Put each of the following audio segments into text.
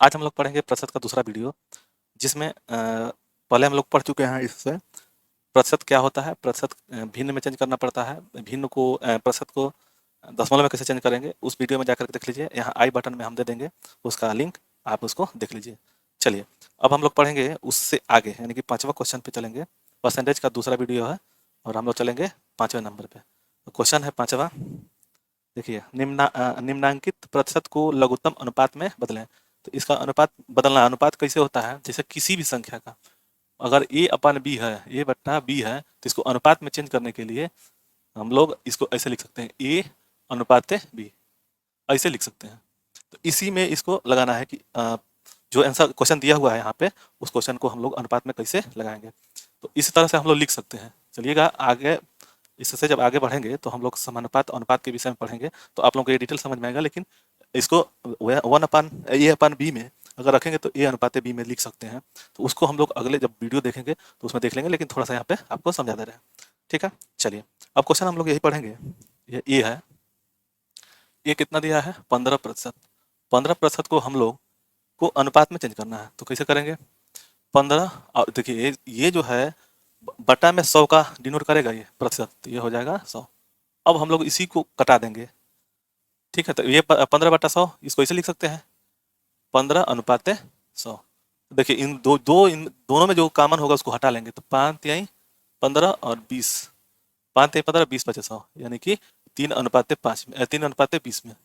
आज हम लोग पढ़ेंगे प्रतिशत का दूसरा वीडियो, जिसमें पहले हम लोग पढ़ चुके हैं। इससे प्रतिशत क्या होता है, प्रतिशत भिन्न में चेंज करना पड़ता है, भिन्न को प्रतिशत को दशमलव में कैसे चेंज करेंगे, उस वीडियो में जाकर के देख लीजिए। यहाँ आई बटन में हम दे देंगे उसका लिंक, आप उसको देख लीजिए। चलिए, अब हम लोग पढ़ेंगे उससे आगे, यानी कि 5वां क्वेश्चन पे चलेंगे। परसेंटेज का दूसरा वीडियो है और हम लोग चलेंगे 5वें नंबर पे। तो क्वेश्चन है 5वां, देखिए, निम्नांकित प्रतिशत को लघुत्तम अनुपात में बदलें। तो इसका अनुपात बदलना, अनुपात कैसे होता है, जैसे किसी भी संख्या का अगर a अपन b है, a बट्टा b है, तो इसको अनुपात में चेंज करने के लिए हम लोग इसको ऐसे लिख सकते हैं, a अनुपात b, ऐसे लिख सकते हैं। तो इसी में इसको लगाना है कि जो आंसर क्वेश्चन दिया हुआ है यहाँ पे, उस क्वेश्चन को हम लोग अनुपात में कैसे लगाएंगे। तो इस तरह से हम लोग लिख सकते हैं। चलिएगा आगे, इससे जब आगे बढ़ेंगे तो हम लोग समानुपात अनुपात के विषय में पढ़ेंगे, तो आप लोगों को ये डिटेल समझ में आएगा। लेकिन इसको 1/a/b में अगर रखेंगे तो a अनुपात b में लिख सकते हैं। तो उसको हम लोग अगले जब वीडियो देखेंगे तो उसमें देख लेंगे, लेकिन थोड़ा सा यहाँ पे आपको समझा दे रहे हैं। ठीक है, चलिए अब क्वेश्चन हम लोग यही पढ़ेंगे। ये a है, ये कितना दिया है, 15%। 15% को हम लोग को अनुपात में चेंज करना है, तो कैसे करेंगे। 15, और देखिए ये जो है बटा में 100 का डिनोट करेगा ये प्रतिशत, तो ये हो जाएगा 100। अब हम लोग इसी को कटा देंगे। ठीक है, तो ये 15/100, इसको ऐसे लिख सकते हैं, 15/100। देखिए इन दोनों में जो कॉमन होगा उसको हटा लेंगे, तो 5×15 और 20, 5×15 20 बचे 100, यानी कि 3/5 में, 3/20 में।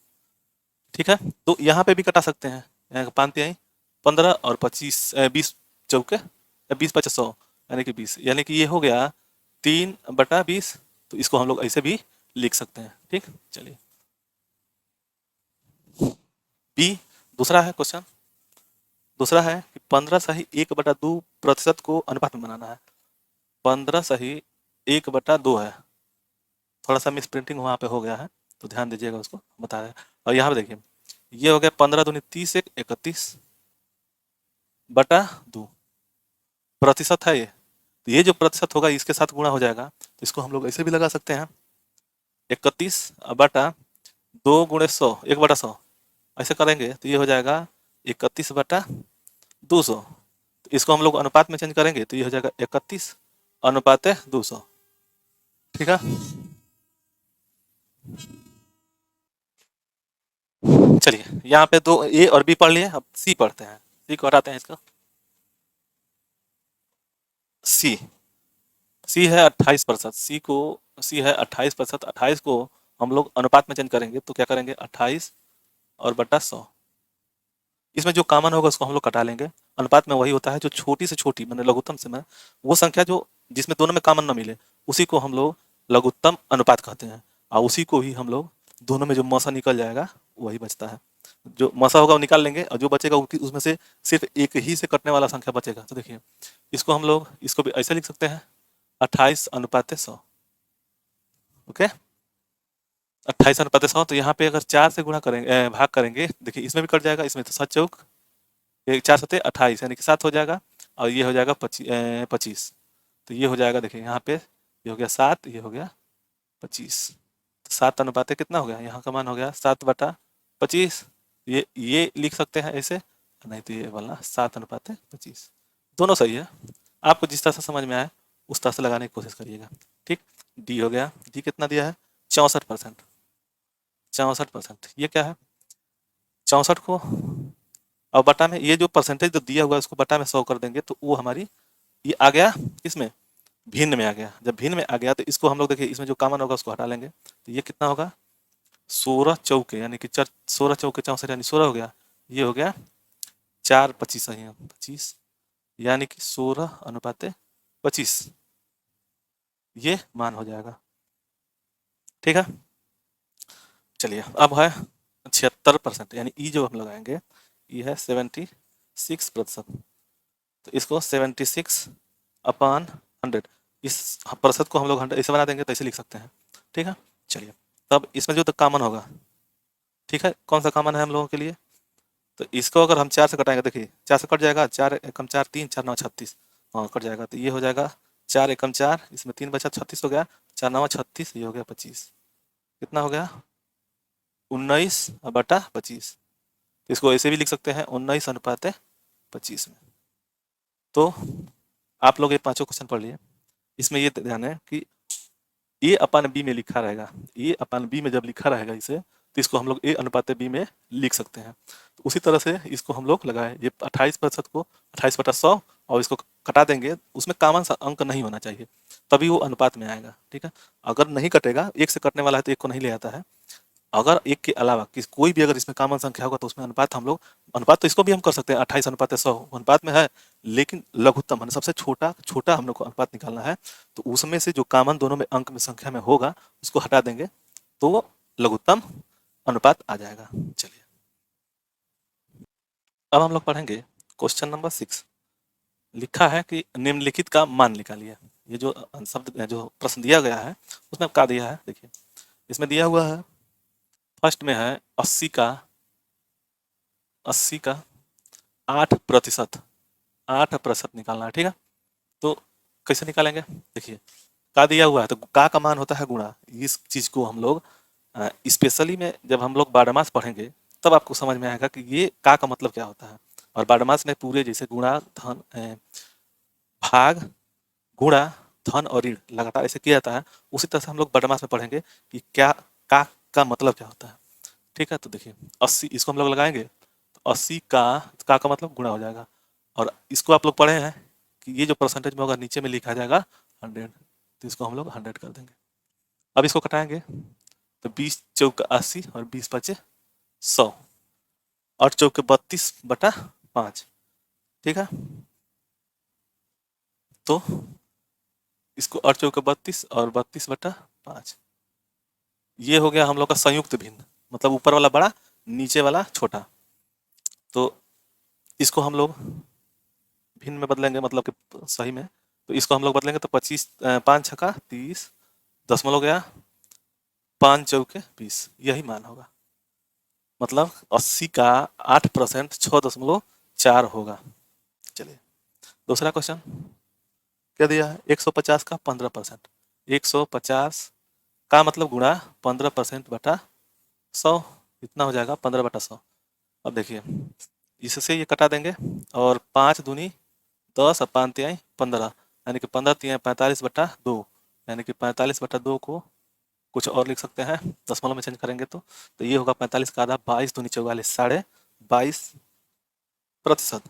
ठीक है, तो यहाँ पे भी कटा सकते हैं, यहाँ 5×15 और 20 चौके 20×5 100, यानी कि 20, यानी कि ये हो गया 3/20। तो इसको हम लोग ऐसे भी लिख सकते हैं। ठीक, चलिए बी, दूसरा है क्वेश्चन। दूसरा है कि 15/1/2% को अनुपात में बनाना है। 15/1/2 है, थोड़ा सा मिस प्रिंटिंग वहाँ पे हो गया है, तो ध्यान दीजिएगा, उसको बता रहे हैं। और यहाँ पे देखिए, ये हो गया 15×2 = 30, 31/2 प्रतिशत है ये। तो ये जो प्रतिशत होगा इसके साथ गुणा हो जाएगा, तो इसको हम लोग ऐसे भी लगा सकते हैं, 31/2 × 100, 1/100 ऐसे करेंगे तो ये हो जाएगा 31/200। तो इसको हम लोग अनुपात में चेंज करेंगे तो ये हो जाएगा 31/200। ठीक है, चलिए यहाँ पे दो ए और बी पढ़ लिए, अब सी पढ़ते हैं। सी को हटाते हैं इसका, सी, सी है 28%। सी है 28%। 28 को हम लोग अनुपात में चेंज करेंगे तो क्या करेंगे, 28/100। इसमें जो कॉमन होगा उसको हम लोग कटा लेंगे। अनुपात में वही होता है जो छोटी से छोटी, मैंने लघुत्तम से, मैं वो संख्या जो जिसमें दोनों में कॉमन ना मिले, उसी को हम लोग लघुत्तम अनुपात कहते हैं। और उसी को ही हम लोग दोनों में जो मसा निकल जाएगा वही बचता है। जो मसा होगा वो निकाल लेंगे, और जो बचेगा उसमें से सिर्फ एक ही से कटने वाला संख्या बचेगा। तो देखिए, इसको हम लोग इसको भी ऐसे लिख सकते हैं, 28/100। ओके, 28/100। तो यहाँ पे अगर 4 से गुणा करेंगे, भाग करेंगे, देखिए इसमें भी कट जाएगा, इसमें तो 7 चौक, 4×7 = 28, यानी कि 7 हो जाएगा, और ये हो जाएगा 25। तो ये हो जाएगा, देखिए यहाँ पे ये हो गया 7, ये हो गया 25। तो 7 अनुपात कितना हो गया, यहाँ का मान हो गया 7/25। ये लिख सकते हैं ऐसे, नहीं तो ये वाला 7/25। दोनों सही है, आपको जिस तरह से समझ में आए उस तरह से लगाने की कोशिश करिएगा। ठीक, डी हो गया। डी कितना दिया है, 64%। 64%, ये क्या है, 64 को, और बटा में ये जो परसेंटेज जो दिया हुआ है उसको बटा में 100 कर देंगे, तो वो हमारी ये आ गया, इसमें भिन्न में आ गया। जब भिन्न में आ गया तो इसको हम लोग देखिए, इसमें जो कॉमन होगा उसको हटा लेंगे, तो ये कितना होगा, 16 चौके, यानी कि 16 चौके 64, यानी 16 हो गया। ये हो गया 4/25, है 25, यानी कि 16/25 ये मान हो जाएगा। ठीक है, चलिए अब है 76%, यानी ई जो हम लगाएंगे ये है 76%। तो इसको 76/100, इस प्रतिशत को हम लोग 100 ऐसे बना देंगे, तो ऐसे लिख सकते हैं। ठीक है, चलिए तब इसमें जो तो कॉमन होगा, ठीक है, कौन सा कॉमन है हम लोगों के लिए, तो इसको अगर हम 4 से कटाएंगे, देखिए 4 से कट जाएगा, 4×1 = 3, 4×9 = 36, हाँ कट जाएगा, तो ये हो जाएगा 4×1 = 4, इसमें 3 बचा, 36 हो गया, 4×9 = 36, ये हो गया 25। कितना हो गया, 19/25। तो इसको ऐसे भी लिख सकते हैं 19:25 में। तो आप लोग ये पांचों क्वेश्चन पढ़ लिए। इसमें ये ध्यान है कि ए अपन बी में लिखा रहेगा, ए अपन बी में जब लिखा रहेगा इसे, तो इसको हम लोग ए अनुपात बी में लिख सकते हैं। तो उसी तरह से इसको हम लोग लगाए, ये 28% को 28/100 और इसको कटा देंगे, उसमें कॉमन सा अंक नहीं होना चाहिए, तभी वो अनुपात में आएगा। ठीक है, अगर नहीं कटेगा, एक से कटने वाला है तो एक को नहीं ले आता है। अगर एक के अलावा किसी कोई भी अगर इसमें कॉमन संख्या होगा तो उसमें अनुपात हम लोग, अनुपात तो इसको भी हम कर सकते हैं 28:100 अनुपात में है, लेकिन लघुत्तम है, सबसे छोटा छोटा हम लोग को अनुपात निकालना है। तो उसमें से जो कॉमन दोनों में अंक में संख्या में होगा उसको हटा देंगे तो वो लघुत्तम अनुपात आ जाएगा। चलिए अब हम लोग पढ़ेंगे क्वेश्चन नंबर 6। लिखा है कि निम्नलिखित का मान निकालिए। ये जो शब्द जो प्रश्न दिया गया है उसमें क्या दिया है, देखिए इसमें दिया हुआ है, फर्स्ट में है 80 का 8%, 8% निकालना है। ठीक है, तो कैसे निकालेंगे, देखिए का दिया हुआ है तो का मान होता है गुणा। इस चीज को हम लोग स्पेशली में जब हम लोग बारहमास पढ़ेंगे तब आपको समझ में आएगा कि ये का मतलब क्या होता है। और बारहमास में पूरे जैसे गुणा धन भाग गुणा धन और ऋण लगातार ऐसे किया जाता है, उसी तरह से हम लोग बारहमास में पढ़ेंगे कि क्या का मतलब क्या होता है। ठीक है, तो देखिए 80 इसको हम लोग लगाएंगे तो 80 का मतलब गुणा हो जाएगा। और इसको आप लोग पढ़े हैं कि ये जो परसेंटेज में होगा नीचे में लिखा जाएगा 100, तो इसको हम लोग 100 कर देंगे। अब इसको कटाएंगे तो 20 चौक 80 और 20 बचे 100 और चौक 32/5। ठीक है, तो इसको 8 चौक 32 और 32/5, ये हो गया हम लोग का संयुक्त भिन्न, मतलब ऊपर वाला बड़ा नीचे वाला छोटा। तो इसको हम लोग भिन्न में बदलेंगे, मतलब कि सही में, तो इसको हम लोग बदलेंगे तो 25 5 छक्का 30 दशमलव गया 5 चौके 20, यही मान होगा। मतलब 80 का 8% 6.4 होगा। चलिए दूसरा क्वेश्चन क्या दिया है, 150 का 15%, 150 का मतलब गुणा 15% बटा 100, इतना हो जाएगा 15/100। अब देखिए इससे ये कटा देंगे और 5 दूनी 10 और 5 तिहाई 15, यानी कि 15 तिहाई 45/2, यानी कि 45/2 को कुछ और लिख सकते हैं, दशमलव में चेंज करेंगे तो ये होगा 45 का आधा 22 दूनी 44, 22.5%।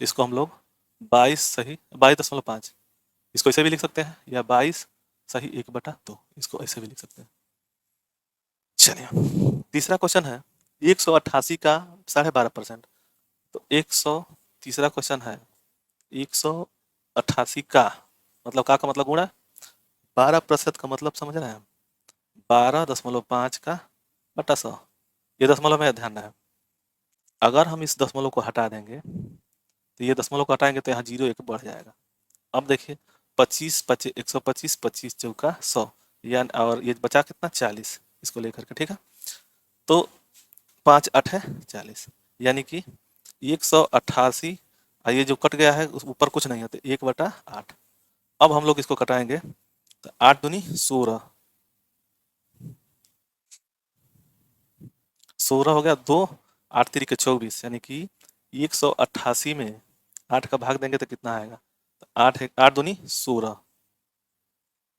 इसको हम लोग 22 सही 22.5, इसको ऐसे भी लिख सकते हैं, या 22 सही 1/2, इसको ऐसे भी लिख सकते हैं। चलिए तीसरा क्वेश्चन है 188 का 12.5%, तो 100, तीसरा क्वेश्चन है 188 का मतलब का मतलब गुणा 12% का मतलब समझ रहे हैं, 12.5 का बटा 100, ये दशमलव में ध्यान है। अगर हम इस दशमलव को हटा देंगे तो ये दशमलव को हटाएंगे तो यहाँ 0 1 बढ़ जाएगा। अब देखिए 25 25 125 25 चौका 100, यानी और ये बचा कितना 40, इसको लेकर के। ठीक है, तो 5 8 है 40, यानी कि 188, ये जो कट गया है उस ऊपर कुछ नहीं है तो 1/8। अब हम लोग इसको कटाएंगे तो 8 दूनी 16, 16 हो गया 2, 8 3 के 24, यानी कि 188 में 8 का भाग देंगे तो कितना आएगा, तो 8 दूनी 16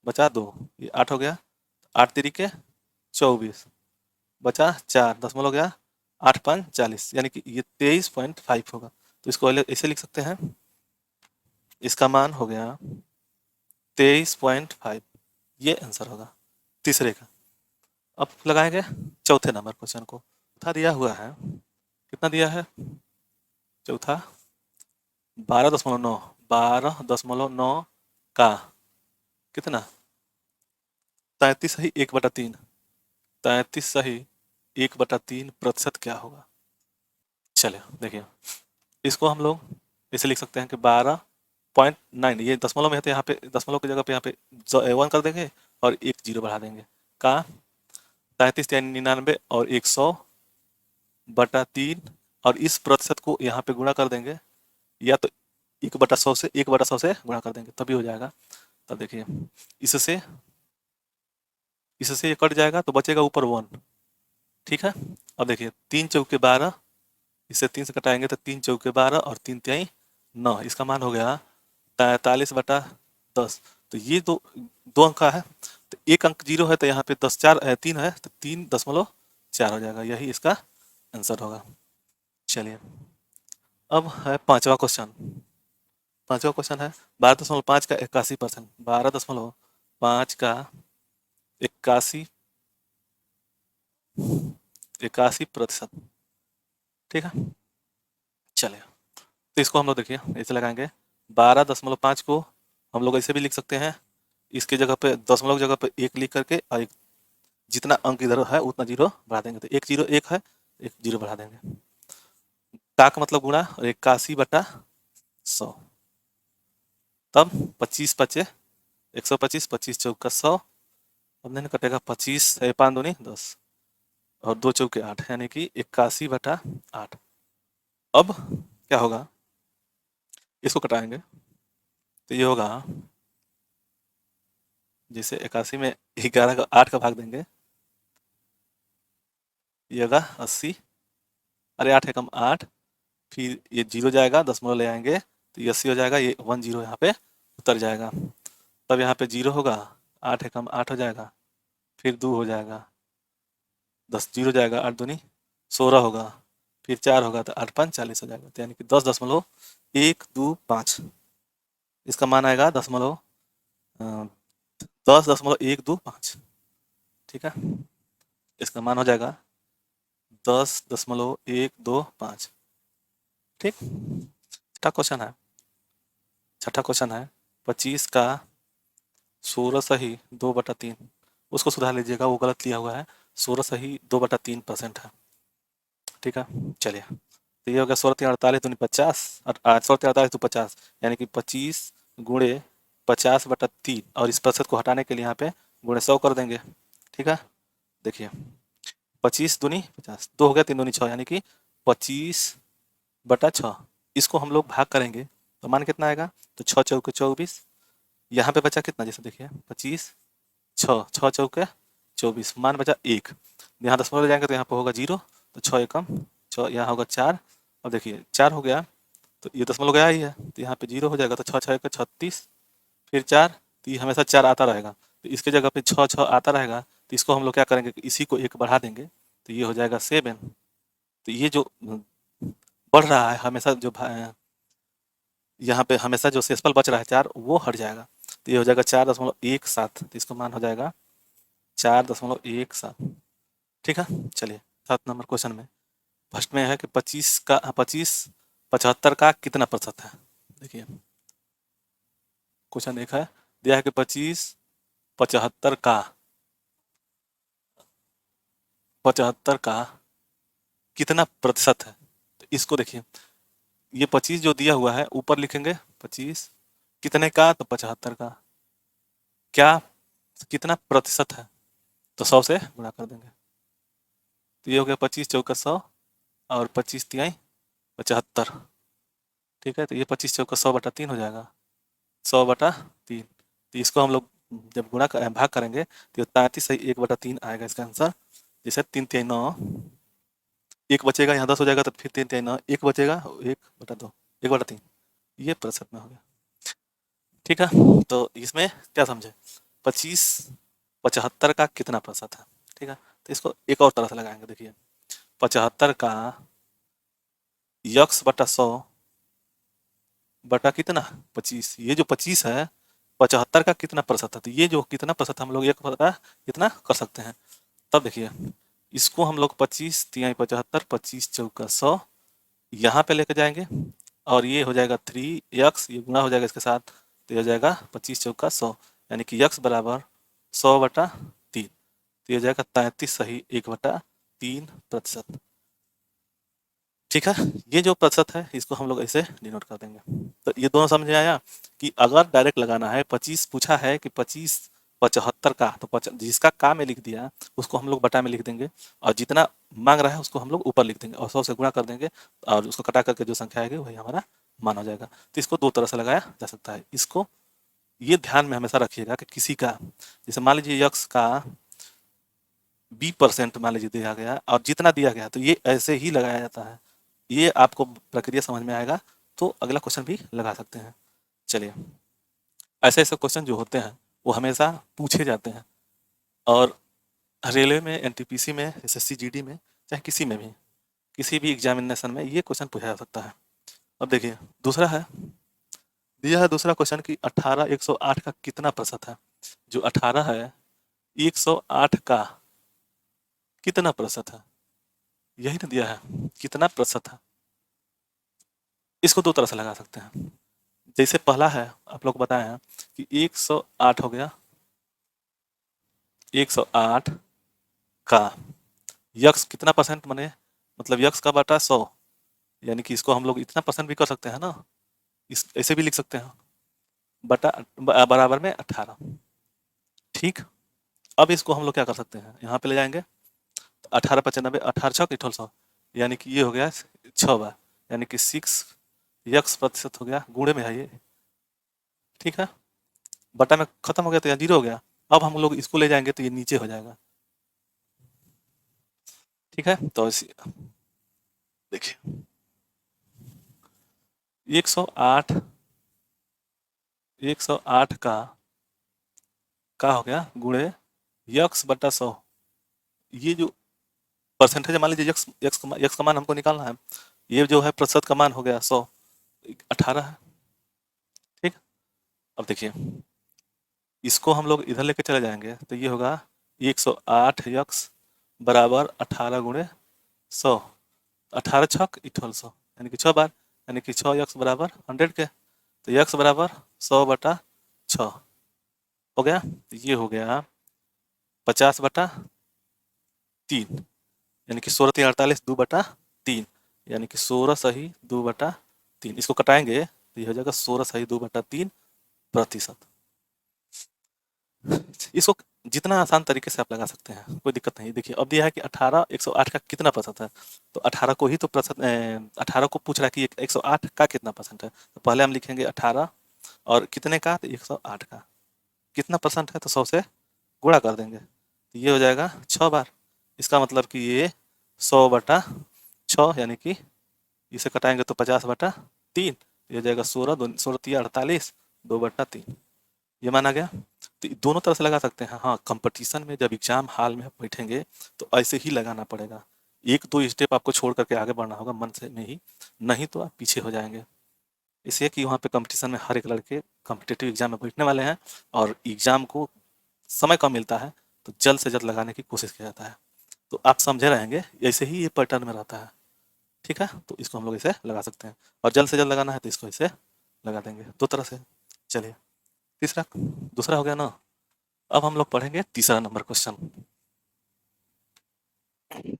बचा 2, ये 8 हो गया, 8 3 के 24 बचा 4, दशमलव हो गया 8 5 40, यानी कि ये 23.5 होगा। तो इसको ऐसे लिख सकते हैं, इसका मान हो गया 23.5, ये आंसर होगा तीसरे का। अब लगाएंगे चौथे नंबर क्वेश्चन को। चौथा दिया हुआ है, कितना दिया है चौथा, 12.9, 12.9 का कितना 33 सही 1/3, 33 सही 1/3 प्रतिशत क्या होगा। चलिए देखिए इसको हम लोग ऐसे लिख सकते हैं कि 12.9, ये दशमलव में है तो यहाँ पे दशमलव की जगह पे यहाँ पे 1 कर देंगे और एक 0 बढ़ा देंगे, का 33 यानी 99 और 100/3, और इस प्रतिशत को यहाँ पे गुणा कर देंगे, या तो 1/100 से 1/100 से गुणा कर देंगे तभी हो जाएगा। तब देखिए इससे इससे ये कट जाएगा तो बचेगा ऊपर 1। ठीक है, अब देखिए 3 चौके 12 इससे 3 से घटाएंगे तो 3 चौके 12 और 3 तिहाई 9, इसका मान हो गया 43/10। तो ये दो दो अंक का है, तो एक अंक जीरो है, तो यहाँ पे 3 है, तो 3.4 हो जाएगा, यही इसका आंसर होगा। चलिए, अब है पांचवा क्वेश्चन। पांचवा क्वेश्चन है 12.5 का 81%। 12.5 का 81 प्रतिशत। ठीक है, चलिए, तो इसको हम लोग देखिए ऐसे लगाएंगे। 12.5 को हम लोग ऐसे भी लिख सकते हैं, इसके जगह पे दशमलव की जगह पे एक लिख करके, और जितना अंक इधर है उतना जीरो बढ़ा देंगे, तो एक जीरो एक है, एक जीरो बढ़ा देंगे। का मतलब गुणा, और 81/100, तब 25 बचे 125, 25 चौका 100, अब नहीं कटेगा, 25 है 5 दूनी 10 और 2 चौके 8, यानी कि 81/8। अब क्या होगा, इसको कटाएंगे तो ये होगा, जैसे 81 में 11 का 8 का भाग देंगे, ये होगा 80, अरे 8 है कम 8, फिर ये जीरो जाएगा, दशमलव ले आएंगे तो ये 80 हो जाएगा, ये 1 जीरो यहाँ पे उतर जाएगा, तब यहाँ पे जीरो होगा, 8 है कम 8 हो जाएगा, फिर 2 हो जाएगा, 10 जीरो जाएगा, 8 दूनी 16 होगा, फिर 4 होगा, तो 8 5 40 हो जाएगा, तो यानी कि 10.125, इसका मान आएगा 10.125। ठीक है, इसका मान हो जाएगा 10.125। ठीक, छठा क्वेश्चन है 25 का 16 सही 2/3, उसको सुधार लीजिएगा, वो गलत लिया हुआ है, 16 सही 2/3% है। ठीक है, चलिए, तो ये हो गया 16 3 48 दूनी 50, 16 3 48 तो 50, यानी कि 25 गुणे 50/3, और इस प्रतिशत को हटाने के लिए यहाँ पे गुणे 100 कर देंगे। ठीक है, देखिए 25 दूनी 50, 2 हो गया, 3 दूनी 6, यानी कि 25/6। इसको हम लोग भाग करेंगे तो मान कितना आएगा, तो 6 चौके 24, यहाँ पे बचा कितना, जैसे देखिए 25, 6 चौके 24, मान बचा 1, यहाँ दशमलव ले जाएंगे तो यहाँ पे होगा 0, तो 6 एकम 6, यहाँ होगा 4, अब देखिए 4 हो गया, तो ये दशमलव गया ही है, तो यहाँ पे 0 हो जाएगा, तो 6 6 36, फिर 4, तो ये हमेशा 4 आता रहेगा, तो इसके जगह पे 6 6 आता रहेगा, तो इसको हम लोग क्या करेंगे कि इसी को 1 बढ़ा देंगे, तो ये हो जाएगा 7। तो ये जो बढ़ रहा है हमेशा, जो यहाँ पे हमेशा जो शेषफल बच रहा है 4, वो हट जाएगा, तो ये हो जाएगा 4.17, तो इसका मान हो जाएगा 4.17। ठीक है, चलिए 7 नंबर क्वेश्चन में फर्स्ट में है कि 75 का कितना प्रतिशत है। देखिए क्वेश्चन एक है, दिया है कि 25 75 का कितना प्रतिशत है, तो इसको देखिए, ये 25 जो दिया हुआ है ऊपर लिखेंगे 25 कितने का, तो 75 का, क्या कितना प्रतिशत है, तो 100 से गुणा कर देंगे, तो ये हो गया 25 चौका 100 और 25 तिहाई 75। ठीक है, तो ये 25 चौका 100/3 हो जाएगा, 100/3, तो इसको हम लोग जब भाग करेंगे तो 33 सही 1/3 आएगा इसका आंसर। जैसे 3 तिहाई 9, एक बचेगा, यहाँ 10 हो जाएगा, तो फिर 3 तिहाई 9, एक बचेगा, 1/2 1/3, ये प्रतिशत में हो गया। ठीक है, तो इसमें क्या समझे, 25 75 का कितना प्रतिशत है। ठीक है, तो इसको एक और तरह से लगाएंगे, देखिए 75 का x/100 बटा कितना 25, ये जो 25 है 75 का कितना प्रतिशत है, तो ये जो कितना प्रतिशत हम लोग एक पता कितना कर सकते हैं। तब देखिए इसको हम लोग 25 तिहाई 75, 25 चौका 100 यहाँ पे लेके जाएंगे, और ये हो जाएगा 3x, ये गुणा हो जाएगा इसके साथ, तो ये हो जाएगा 25 चौका 100, यानी कि x बराबर 100/3, तो ये हो जाएगा 33 सही 1/3%। ठीक है, ये जो प्रतिशत है इसको हम लोग ऐसे डिनोट कर देंगे। तो ये दोनों समझ में आया कि अगर डायरेक्ट लगाना है, 25 पूछा है कि 25 75 का, तो जिसका का में लिख दिया उसको हम लोग बटा में लिख देंगे, और जितना मांग रहा है उसको हम लोग ऊपर लिख देंगे और 100 से गुणा कर देंगे, और उसको कटा करके जो संख्या आएगी वही हमारा मान हो जाएगा। तो इसको दो तरह से लगाया जा सकता है। इसको ये ध्यान में हमेशा रखिएगा कि किसी का, जैसे मान लीजिए यक्स का 20% मान लीजिए दिया गया और जितना दिया गया, तो ये ऐसे ही लगाया जाता है, ये आपको प्रक्रिया समझ में आएगा तो अगला क्वेश्चन भी लगा सकते हैं। चलिए, ऐसे ऐसे क्वेश्चन जो होते हैं वो हमेशा पूछे जाते हैं, और रेलवे में, एनटीपीसी में, एसएससी जीडी में, चाहे किसी में भी, किसी भी एग्जामिनेशन में ये क्वेश्चन पूछा जा सकता है। अब देखिए, दूसरा है, दिया है दूसरा क्वेश्चन कि 18 108 का कितना प्रतिशत है। जो 18 है 108 का कितना प्रतिशत है, यही ना दिया है, कितना प्रतिशत है। इसको दो तरह से लगा सकते हैं। जैसे पहला है, आप लोग बताए हैं कि 108 हो गया, 108 का यक्स कितना परसेंट बने, मतलब यक्स का बटा 100, यानी कि इसको हम लोग इतना परसेंट भी कर सकते हैं ना, इस ऐसे भी लिख सकते हैं, बटा बराबर में 18। ठीक, अब इसको हम लोग क्या कर सकते हैं, यहाँ पे ले जाएंगे, 18 95, 18×6 यानी कि ये हो गया 6 बार, यानी कि 6 यक्स प्रतिशत हो गया, गुणे में है ये। ठीक है, बटा में खत्म हो गया तो यहाँ 0 हो गया। अब हम लोग इसको ले जाएंगे तो ये नीचे हो जाएगा। ठीक है, तो देखिए 108 108 का हो गया गुणे यक्स बटा 100। ये जो परसेंटेज, मान लीजिए यक्स यक्स का मान हमको निकालना है, ये जो है प्रतिशत का मान हो गया 100, 18 है। ठीक, अब देखिए इसको हम लोग इधर लेके चले जाएंगे तो ये होगा 108 यक्स बराबर 18 गुणे 100, 18×6 = 100, यानी कि 6 बार, यानी कि 6 यक्स बराबर 100 के, तो यक्स बराबर 100/6 हो गया। तो ये हो गया 50/3, यानी कि 16×3 = 48, 2/3, यानी कि 16 सही 2/3। इसको कटाएंगे तो ये हो जाएगा 16 सही 2/3%। इसको जितना आसान तरीके से आप लगा सकते हैं, कोई दिक्कत नहीं। देखिए अब दिया है कि 18 108 का कितना प्रतिशत है, तो 18 को ही तो प्रतिशत, 18 को पूछ रहा है कि 108 का कितना परसेंट है, तो पहले हम लिखेंगे 18 और कितने का, तो 108 का कितना परसेंट है, तो 100 से गुणा कर देंगे, तो ये हो जाएगा 6 बार। इसका मतलब कि ये 100/6, यानी कि इसे कटाएंगे तो 50/3, ये हो जाएगा 16 2/3, ये माना गया। तो दोनों तरह से लगा सकते हैं। हाँ, कंपटीशन में जब एग्जाम हॉल में बैठेंगे तो ऐसे ही लगाना पड़ेगा, एक दो स्टेप आपको छोड़ करके आगे बढ़ना होगा मन से में ही, नहीं तो आप पीछे हो जाएंगे। इसलिए कि वहाँ पे कंपटीशन में हर एक लड़के कॉम्पिटिटिव एग्जाम में बैठने वाले हैं, और एग्जाम को समय कम मिलता है, तो जल्द से जल्द लगाने की कोशिश किया जाता है। तो आप समझे रहेंगे, ऐसे ही ये पैटर्न में रहता है। ठीक है, तो इसको हम लोग इसे लगा सकते हैं, और जल्द से जल्द लगाना है तो इसको इसे लगा देंगे, दो तरह से। चलिए, तीसरा, दूसरा हो गया ना। अब हम लोग पढ़ेंगे तीसरा नंबर क्वेश्चन।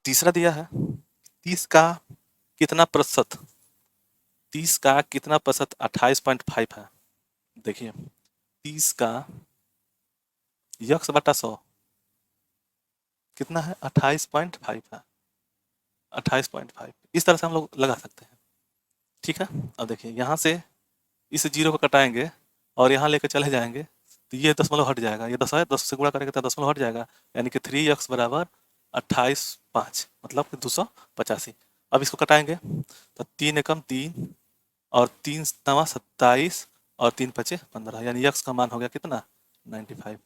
तीसरा दिया है 30 का कितना प्रतिशत, 30 का कितना प्रतिशत 28.5 है। देखिए 30 का यक्स/100 कितना है, 28.5 है, 28.5, इस तरह से हम लोग लगा सकते हैं। ठीक है, अब देखिए यहाँ से इस 0 को कटाएंगे और यहाँ लेके चले जाएंगे तो ये दशमलव हट जाएगा, ये 10 है, 10 से गुणा करेंगे तो दशमलव हट जाएगा, यानी कि 3x बराबर 28.5, मतलब कि 285। अब इसको कटाएंगे तो 3 एकम 3 और 3 नवा 27 और 3 पचे 15, यानी यक्स का मान हो गया कितना, 95।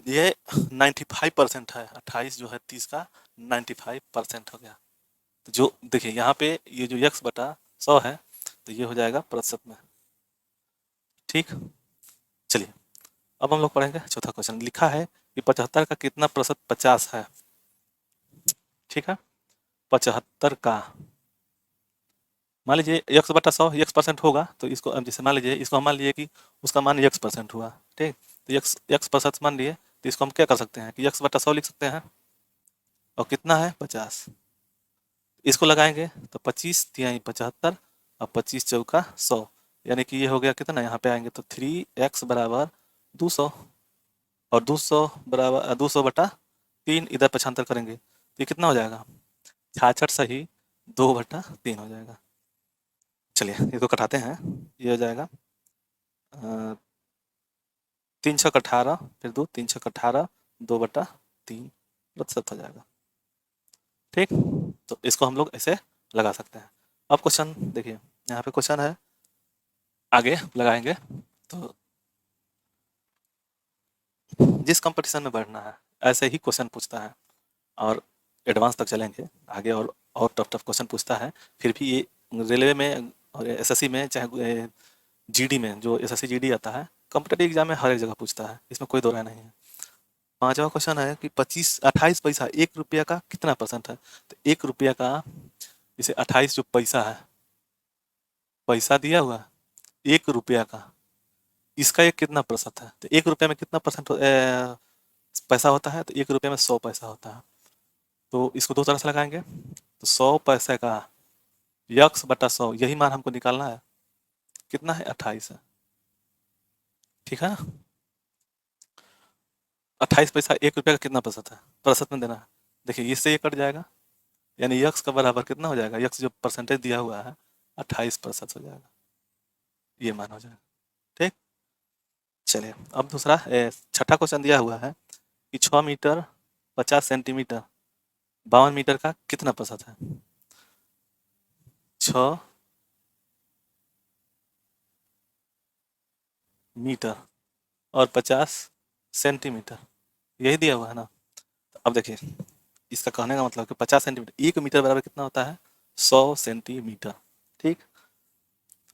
ये 95% है, 28 जो है 30 का 95% हो गया। तो जो देखिए यहाँ पे ये जो यक्स बटा 100 है, तो ये हो जाएगा प्रतिशत में। ठीक, चलिए अब हम लोग पढ़ेंगे चौथा क्वेश्चन। लिखा है कि 75 का कितना प्रतिशत 50 है। ठीक है, 75 का, मान लीजिए x/100 x% होगा, तो इसको अब जैसे मान लीजिए, इसको हम मान लीजिए कि उसका मान x% हुआ। ठीक, तो x% मान लिए, तो इसको हम क्या कर सकते हैं कि x/100 लिख सकते हैं, और कितना है 50, इसको लगाएंगे तो 25×3 = 75 और 25×4 = 100, यानी कि ये हो गया कितना, यहाँ पे आएंगे तो 3x बराबर 200, और 200 बराबर 200/3, इधर पक्षांतर करेंगे तो ये कितना हो जाएगा, 66 सही 2/3 हो जाएगा। चलिए इसको कटाते हैं, ये हो जाएगा 3×6 = 18, फिर 2 3×6 = 18, 2/3 प्रतिशत हो जाएगा। ठीक, तो इसको हम लोग ऐसे लगा सकते हैं। अब क्वेश्चन देखिए, यहाँ पे क्वेश्चन है, आगे लगाएंगे तो जिस कंपटीशन में बढ़ना है ऐसे ही क्वेश्चन पूछता है, और एडवांस तक चलेंगे आगे, और टफ टफ क्वेश्चन पूछता है। फिर भी ये रेलवे में और एसएससी में, चाहे जीडी में, जो एसएससी जीडी आता है कॉम्पिटेटिव एग्जाम में, हर एक जगह पूछता है, इसमें कोई दो राय नहीं है। पांचवा क्वेश्चन है कि 28 पैसा 1 रुपया का कितना परसेंट है। तो 1 रुपया का, जैसे 28 जो पैसा है, पैसा दिया हुआ 1 रुपया का, इसका एक कितना प्रतिशत है। तो 1 रुपया में कितना परसेंट पैसा होता है, तो 1 रुपया में 100 पैसा होता है। तो इसको दो तरह से लगाएंगे, तो 100 पैसे का यक्स/100, यही मान हमको निकालना है। कितना है, 28 है, ठीक है। 28 पैसा 1 रुपया का कितना प्रतिशत है, प्रतिशत में देना है। देखिए इससे ये कट जाएगा, यानी यक्स का बराबर कितना हो जाएगा, यक्स जो परसेंटेज दिया हुआ है 28% हो जाएगा, ये मान हो जाएगा, ठीक। चलिए अब दूसरा छठा क्वेश्चन दिया हुआ है कि 6 मीटर 50 सेंटीमीटर 52 मीटर का कितना प्रतिशत है। 6 मीटर और 50 सेंटीमीटर, यही दिया हुआ है ना। तो अब देखिए इसका कहने का मतलब कि 50 सेंटीमीटर, 1 मीटर बराबर कितना होता है, 100 सेंटीमीटर, ठीक।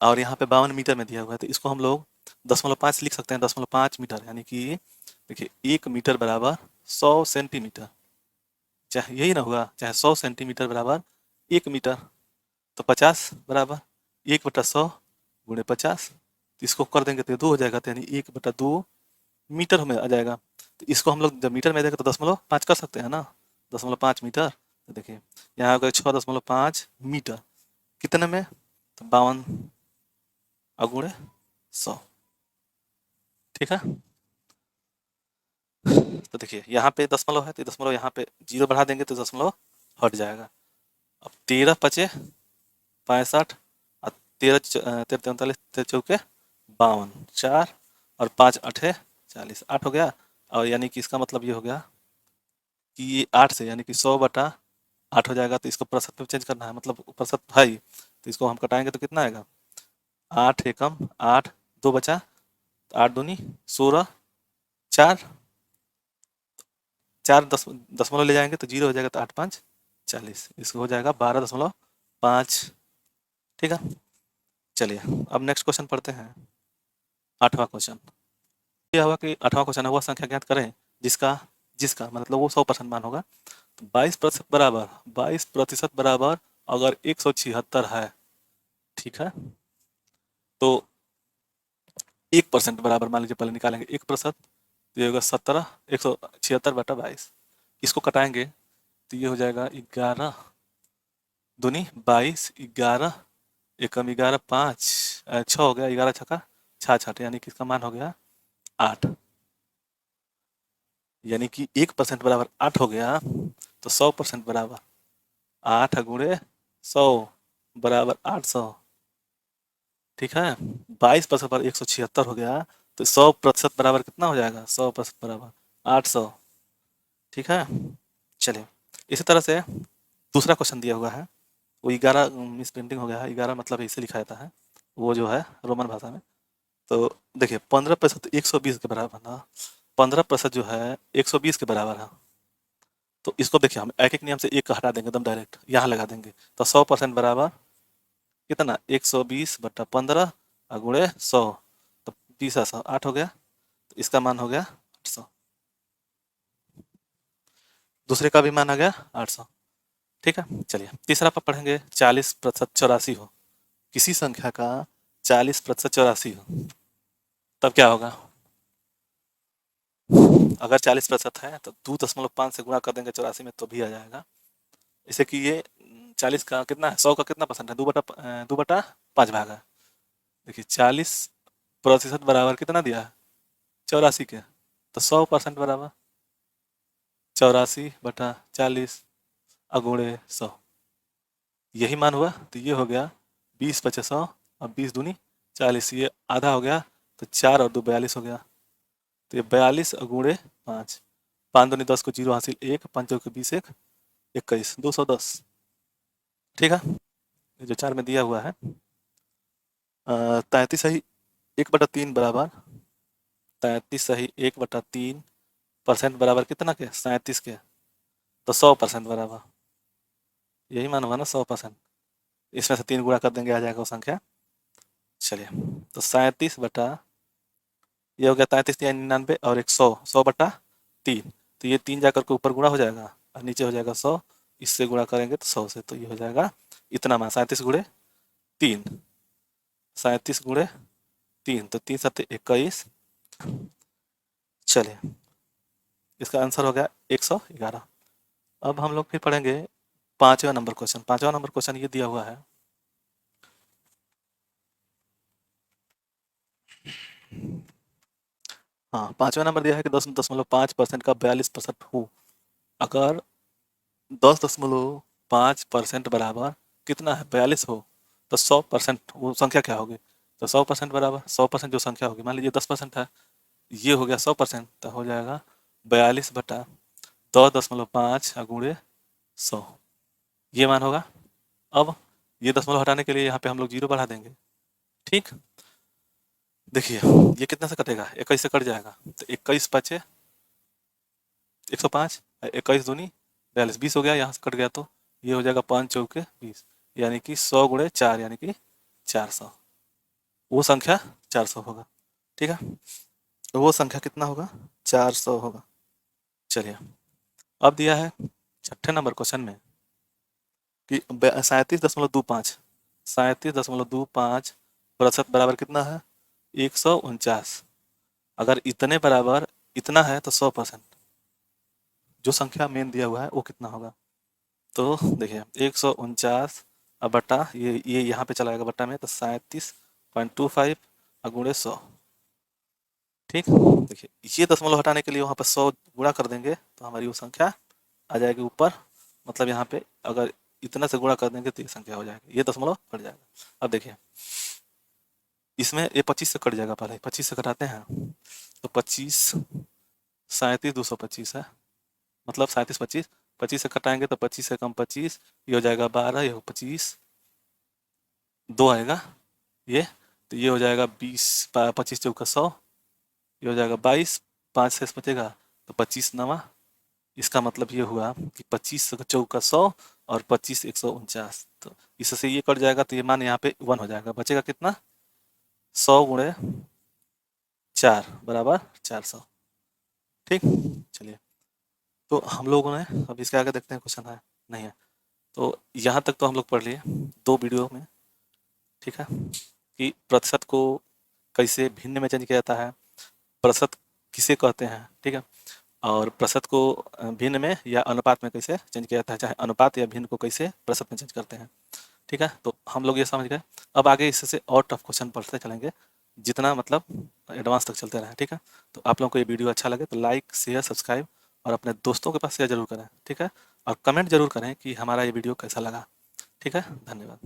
और यहाँ पे 52 मीटर में दिया हुआ है, तो इसको हम लोग 0.5 लिख सकते हैं, 0.5 मीटर, यानी कि देखिए 1 मीटर बराबर 100 सेंटीमीटर, चाहे यही ना हुआ, चाहे 100 सेंटीमीटर बराबर 1 मीटर, तो 50 बराबर 1/100 × 50, तो इसको कर देंगे तो 2 हो जाएगा, तो यानी 1/2 मीटर हमें आ जाएगा। तो इसको हम लोग जब मीटर में देंगे तो 0.5 कर सकते हैं ना, 0.5 मीटर। तो देखिए यहाँ हो गया 6.5 मीटर, कितने में, तो 52 × 100, ठीक है। तो देखिए यहाँ पे दशमलव है, तो दशमलव यहाँ पे 0 बढ़ा देंगे तो दशमलव हट जाएगा। अब 13×5 = 65, और 13×43 13×4 = 52, 4 और 5×8 = 40, 8 हो गया। और यानी कि इसका मतलब ये हो गया कि ये 8 से, यानी कि 100/8 हो जाएगा। तो इसको प्रतिशत में चेंज करना है, मतलब प्रतिशत है ही, तो इसको हम कटाएंगे तो कितना आएगा, 8 एकम 8, 2 बचा, 8 दूनी 16, 4 4 दशमलव ले जाएंगे तो 0 हो जाएगा, तो 8×5 = 40, इसको हो जाएगा 12.5, ठीक है। चलिए अब नेक्स्ट क्वेश्चन पढ़ते हैं, 8वां क्वेश्चन। यह हुआ कि 8वां क्वेश्चन है, वह संख्या ज्ञात करें जिसका जिसका मतलब वो 100% मान होगा। तो 22% बराबर अगर 176 है, ठीक है, तो 1% बराबर, मान लीजिए पहले निकालेंगे 1%, तो ये होगा 17, 176/22, इसको कटाएंगे तो ये हो जाएगा 11 दूनी 22, 11 एकम 11, 5 6 हो गया, 11 छक्का 66, यानी कि इसका मान हो गया 8, यानी कि 1% बराबर 8 हो गया, तो 100% बराबर 8 × 100 बराबर 800, ठीक है। 22% पर 176 हो गया, तो 100% बराबर कितना हो जाएगा, 100% बराबर 800, ठीक है। चलिए इसी तरह से दूसरा क्वेश्चन दिया हुआ है, वो 11 मिस प्रिंटिंग हो गया है, 11 मतलब इसे लिखा जाता है, वो जो है रोमन भाषा में। तो देखिए 15% 120 के बराबर ना, 15% जो है 120 के बराबर है। तो इसको देखिए हम एक एक नियम से एक हटा देंगे, एकदम डायरेक्ट यहाँ लगा देंगे, तो 100% बराबर कितना, 120/15 गुणे 100, तो 20 8 हो गया, तो इसका मान हो गया 800, दूसरे का भी मान आ गया 800, ठीक है। चलिए तीसरा पर पढ़ेंगे, 40% 84 हो, किसी संख्या का 40% 84 हो, तब क्या होगा। अगर 40% है तो 2.5 से गुणा कर देंगे 84 में, तो भी आ जाएगा। जैसे कि ये 40 का कितना है, 100 का कितना परसेंट है, 2/5 भाग है। देखिए 40% बराबर कितना दिया है, 84 के, तो 100% बराबर 84/40 अगुणे 100, यही मान हुआ। तो ये हो गया 20×5 = 100, और 20 दूनी 40, ये आधा हो गया, तो 4 और 2 42 हो गया, तो ये 42 अगुणे 5, 5 दूनी 10 को 0 हासिल 1, 5 चौके 20 1 21, 210, ठीक है, ये जो 4 में दिया हुआ है 33 सही 1/3 बराबर 33 सही 1/3 परसेंट बराबर कितना के 37 के, तो 100% बराबर यही मान होगा ना 100%। इसमें से 3 गुणा कर देंगे आ जाएगा वो संख्या। चलिए, तो 37 बटा ये हो गया 33 या 99 और एक 100 100/3, तो ये 3 जाकर के ऊपर गुणा हो जाएगा और नीचे हो जाएगा 100, इससे गुणा करेंगे तो 100 से, तो ये हो जाएगा इतना मान 37 गुणे 3 37 गुणे 3 तो 3 7 21। चलिए, इसका आंसर हो गया 111। अब हम लोग फिर पढ़ेंगे 5वां नंबर क्वेश्चन। 5वां नंबर क्वेश्चन ये दिया हुआ है हाँ, 5वां नंबर दिया है कि 10.5% का 42% हो। अगर 10.5% बराबर कितना है 42 हो, तो 100% वो संख्या क्या होगी, तो 100% बराबर 100% जो संख्या होगी, मान लीजिए 10% है, ये हो गया 100%, तो हो जाएगा 42/10.5 गुणे 100, ये मान होगा। अब ये दशमलव हटाने के लिए यहाँ पे हम लोग 0 बढ़ा देंगे। ठीक, देखिए ये कितना से कटेगा, 21 से कट जाएगा, तो 21 बचे 105, 21 दूनी 42, 20 हो गया, यहाँ से कट गया तो ये हो जाएगा 5 चौके 20, यानी कि 100 गुणे 4 यानी कि 400, वो संख्या 400 होगा। ठीक है, तो वो संख्या कितना होगा 400 होगा। चलिए, अब दिया है 6 नंबर क्वेश्चन में कि 37.25 प्रतिशत बराबर कितना है 149। अगर इतने बराबर इतना है तो 100%, जो संख्या मेन दिया हुआ है वो कितना होगा, तो देखिए 149 अब बटा ये यहाँ पे चला जाएगा बट्टा में, तो 37.25 गुणे 100। ठीक, देखिए ये दशमलव हटाने के लिए वहाँ पर 100 गुणा कर देंगे तो हमारी वो संख्या आ जाएगी ऊपर, मतलब यहाँ पे अगर इतना से गुणा कर देंगे तो ये संख्या हो जाएगी, ये दशमलव कट जाएगा। अब देखिए इसमें ये 25 से कट जाएगा, पहले 25 से घटाते हैं तो 25 37 225 है, मतलब 37 25 25 से घटाएंगे तो 25 से कम 25, ये हो जाएगा 12, ये हो 25 2 आएगा ये, तो ये हो जाएगा 20 25 चौका 100, ये हो जाएगा 22, 5 से बचेगा तो 25 नवा, इसका मतलब ये हुआ कि 25 चौका 100 और 25 149, तो इससे ये कट जाएगा तो ये मान यहाँ पे 1 हो जाएगा, बचेगा कितना 100 गुणे 4 बराबर 400। ठीक, चलिए, तो हम लोगों ने अब इसके आगे देखते हैं क्वेश्चन है नहीं है, तो यहाँ तक तो हम लोग पढ़ लिए 2 वीडियो में। ठीक है, कि प्रतिशत को कैसे भिन्न में चेंज किया जाता है, प्रतिशत किसे कहते हैं, ठीक है, और प्रतिशत को भिन्न में या अनुपात में कैसे चेंज किया जाता है, चाहे अनुपात या भिन्न को कैसे प्रतिशत में चेंज करते हैं। ठीक है, तो हम लोग ये समझ गए। अब आगे इससे और टफ क्वेश्चन पढ़ते चलेंगे, जितना मतलब एडवांस तक चलते रहें। ठीक है, तो आप लोगों को ये वीडियो अच्छा लगे तो लाइक शेयर सब्सक्राइब और अपने दोस्तों के पास शेयर जरूर करें। ठीक है, और कमेंट जरूर करें कि हमारा ये वीडियो कैसा लगा। ठीक है, धन्यवाद।